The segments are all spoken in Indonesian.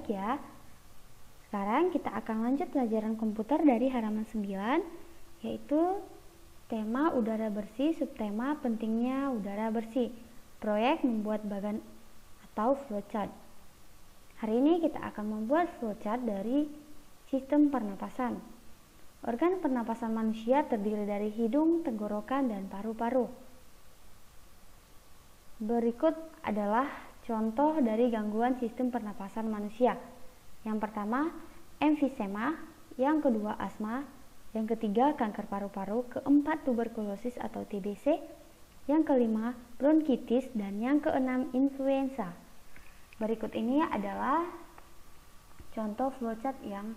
baik ya. Sekarang kita akan lanjut pelajaran komputer dari halaman 9, yaitu tema udara bersih, subtema pentingnya udara bersih. Proyek membuat bagan atau flowchart. Hari ini kita akan membuat flowchart dari sistem pernapasan. Organ pernapasan manusia terdiri dari hidung, tenggorokan, dan paru-paru. Berikut adalah contoh dari gangguan sistem pernapasan manusia. Yang pertama, emfisema, yang kedua asma, yang ketiga kanker paru-paru, keempat tuberkulosis atau TBC, yang kelima bronkitis, dan yang keenam influenza. Berikut ini adalah contoh flowchart yang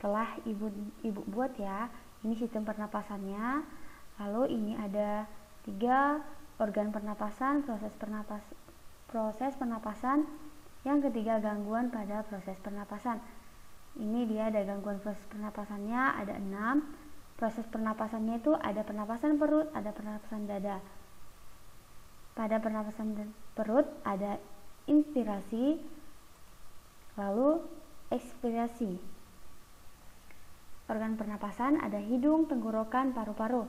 telah ibu buat ya. Ini sistem pernapasannya. Lalu ini ada 3 organ pernapasan, proses pernapasan. Yang ketiga gangguan pada proses pernapasan. Ini dia ada gangguan proses pernapasannya, ada 6. Proses pernapasannya itu ada pernapasan perut, ada pernapasan dada. Pada pernapasan perut ada inspirasi, lalu ekspirasi. Organ pernapasan ada hidung, tenggorokan, paru-paru.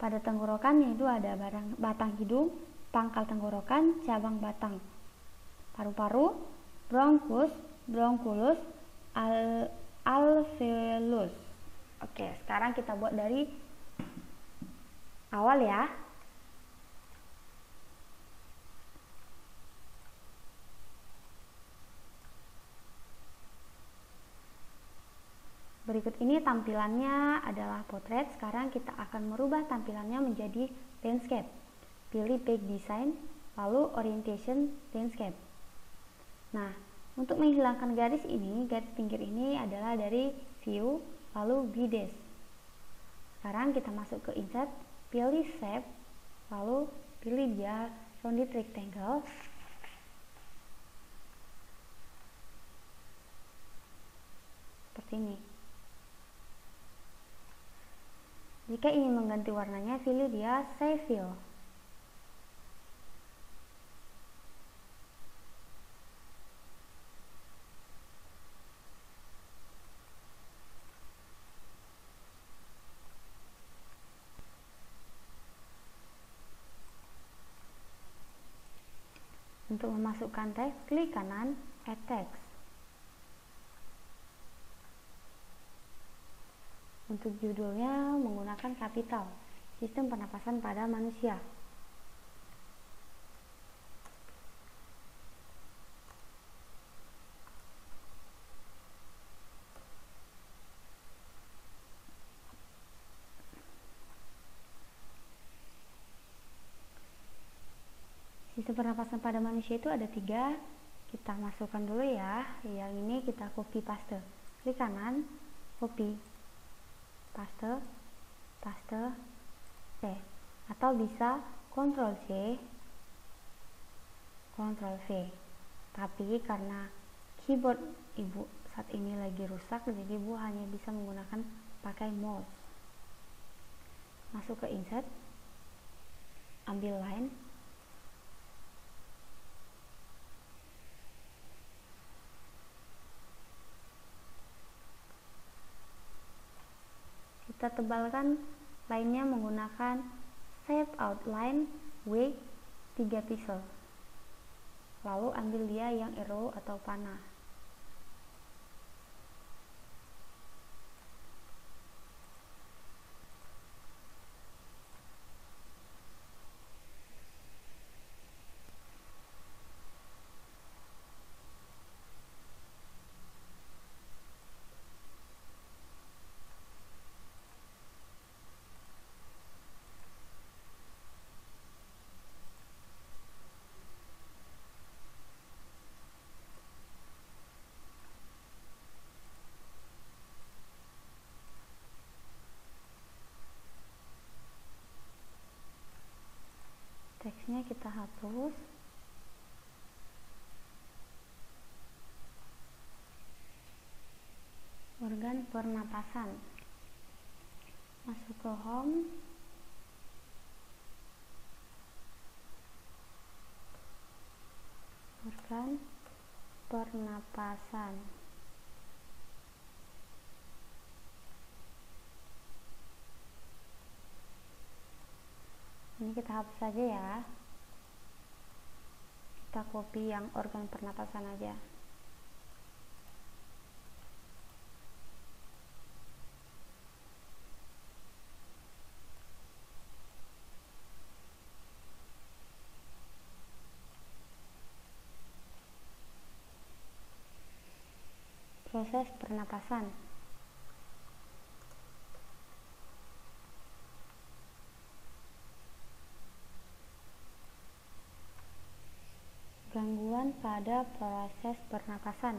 Pada tenggorokan itu ada batang hidung, pangkal tenggorokan, cabang batang. Paru-paru, bronkus, bronkulus, alveolus. Oke, sekarang kita buat dari awal ya. Berikut ini tampilannya adalah potret. Sekarang kita akan merubah tampilannya menjadi landscape. Pilih back design, lalu orientation landscape. Nah, untuk menghilangkan garis pinggir ini adalah dari view, lalu vides. Sekarang kita masuk ke insert, pilih shape, lalu pilih dia rounded rectangle. Seperti ini. Jika ingin mengganti warnanya, pilih dia save fill. Untuk memasukkan teks, klik kanan Add Text. Untuk judulnya menggunakan kapital, sistem pernapasan pada manusia. Sistem pernapasan pada manusia itu ada 3. Kita masukkan dulu ya. Yang ini kita copy paste. Klik kanan, copy, paste, paste, C. Atau bisa Ctrl C, Ctrl V. Tapi karena keyboard ibu saat ini lagi rusak, jadi ibu hanya bisa menggunakan pakai mouse. Masuk ke insert, ambil line, kita tebalkan line-nya menggunakan shape outline weight 3 pixel. Lalu ambil dia yang arrow atau panah. Teksnya kita hapus. Organ pernapasan. Masuk ke home. Organ pernapasan. Ini kita hapus saja ya. Kita copy yang organ pernapasan aja. Proses pernapasan. Gangguan pada proses pernapasan.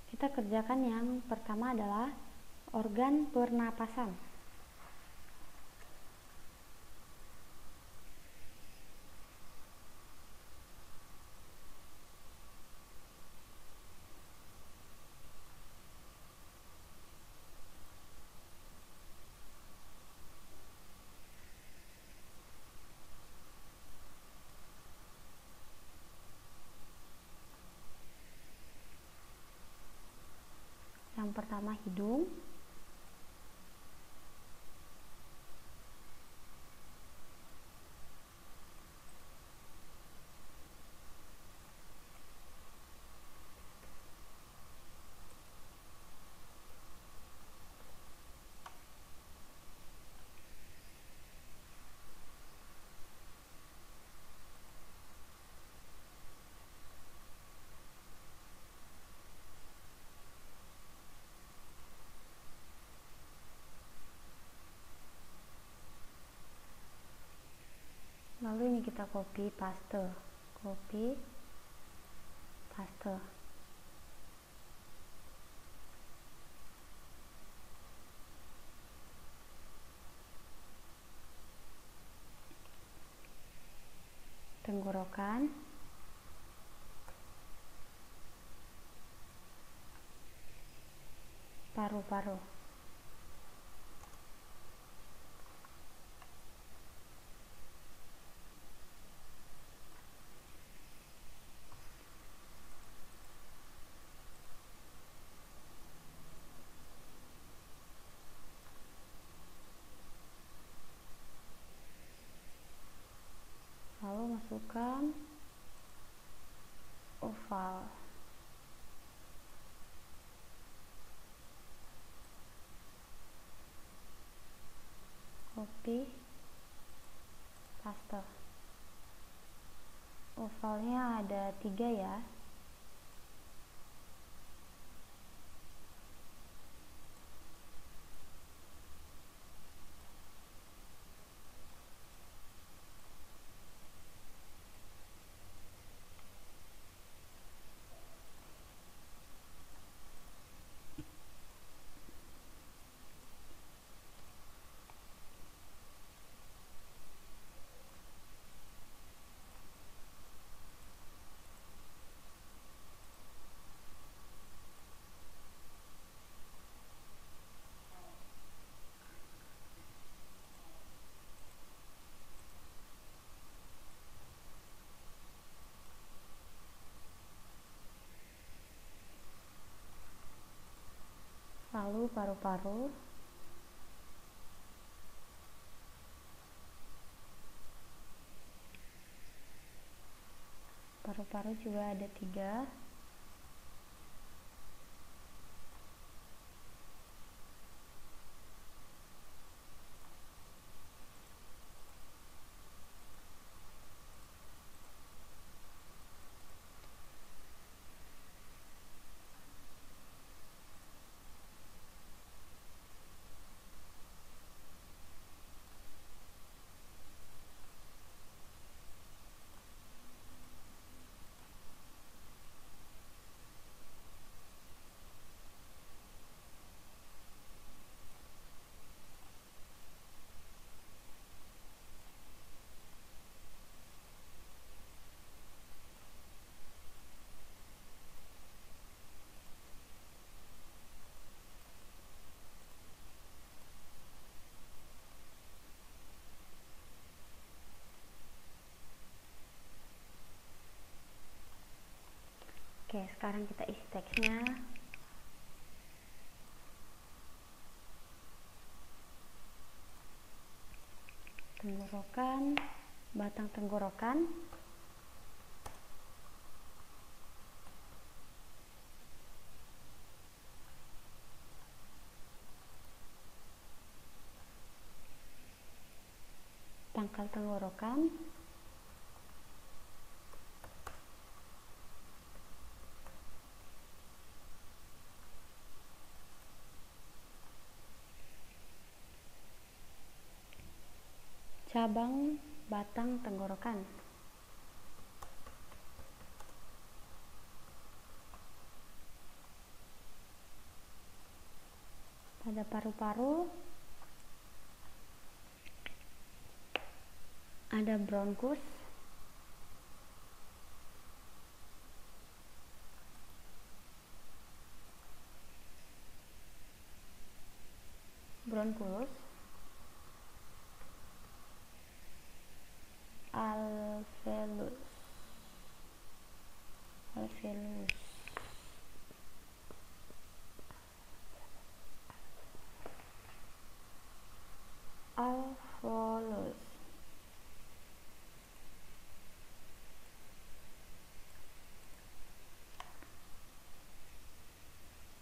Kita kerjakan yang pertama adalah organ pernapasan. Yang pertama hidung, lalu ini kita copy paste, tenggorokan, paru-paru. Lalu masukkan oval. Copy, paste. Ovalnya ada 3 ya. Lalu paru-paru, juga ada 3. Sekarang kita isi teksnya. Tenggorokan, batang tenggorokan, pangkal tenggorokan, cabang batang tenggorokan, pada paru-paru ada bronkus, bronkulus, alveolus, alveolus.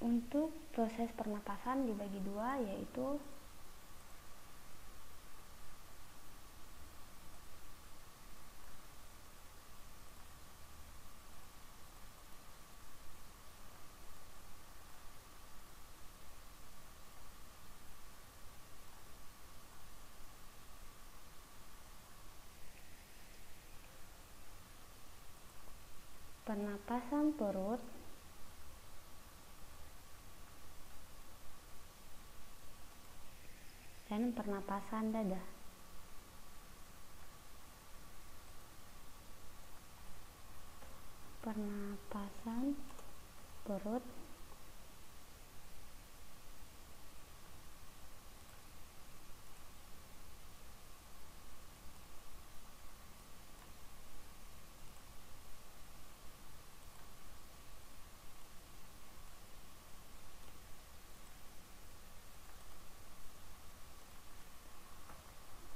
Untuk proses pernapasan dibagi dua, yaitu pernapasan perut, dan pernapasan dada. Pernapasan perut,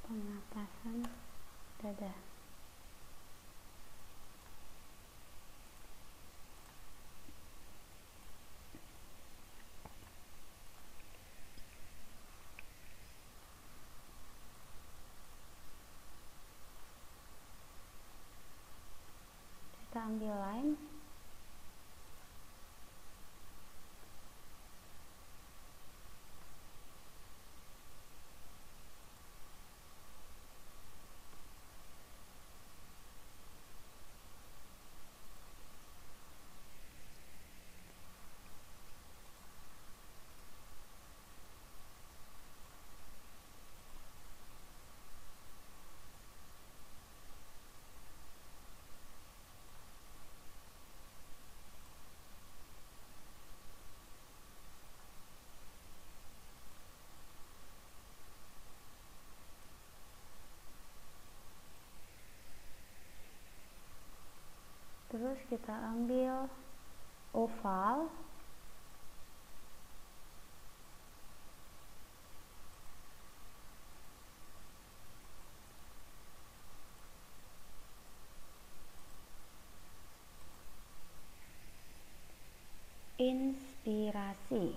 pernapasan dada. Kita ambil line, terus kita ambil oval, inspirasi,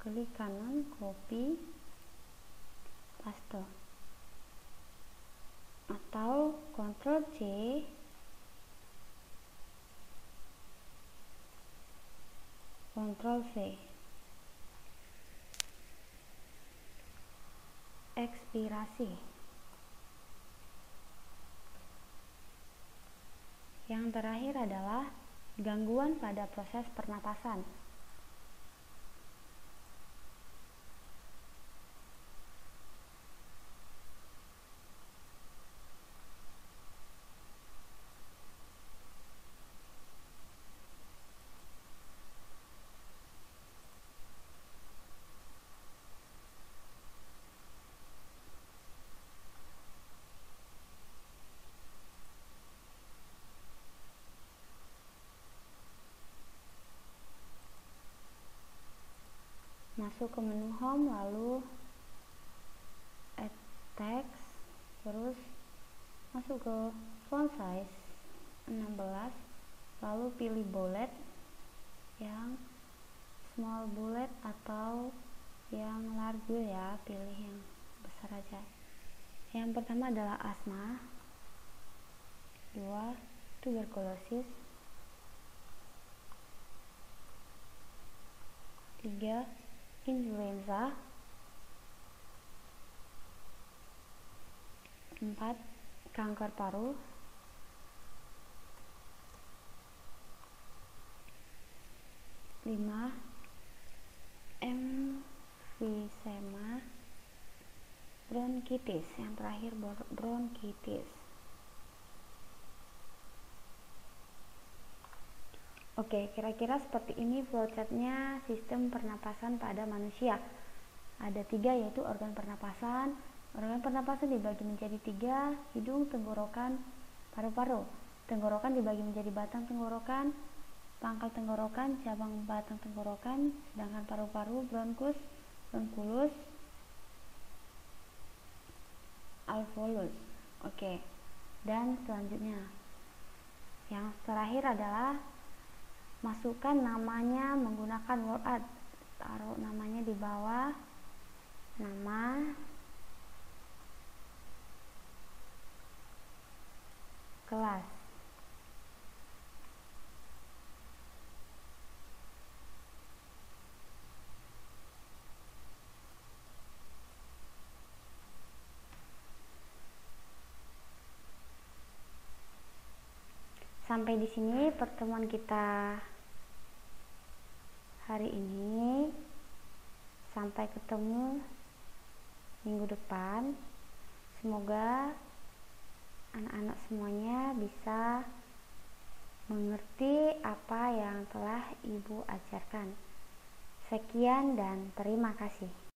klik kanan, copy, paste, atau Ctrl C, Ctrl V. Ekspirasi. Yang terakhir adalah gangguan pada proses pernapasan. masuk ke menu home, lalu add text, terus masuk ke font size 16, lalu pilih bullet yang small bullet atau yang large bullet ya, pilih yang besar aja. Yang pertama adalah asma, 2 tuberkulosis, 3 influenza, 4 kanker paru, 5 emfisema, bronkitis, yang terakhir bronkitis. Oke, kira-kira seperti ini flowchartnya sistem pernapasan pada manusia. Ada 3, yaitu organ pernapasan. Organ pernapasan dibagi menjadi 3, hidung, tenggorokan, paru-paru. Tenggorokan dibagi menjadi batang tenggorokan, pangkal tenggorokan, cabang batang tenggorokan, sedangkan paru-paru, bronkus, bronkulus, alveolus. Oke. Dan selanjutnya yang terakhir adalah masukkan namanya menggunakan word art. Taruh namanya di bawah nama, kelas. Sampai di sini pertemuan kita hari ini. Sampai ketemu minggu depan. Semoga anak-anak semuanya bisa mengerti apa yang telah Ibu ajarkan. Sekian dan terima kasih.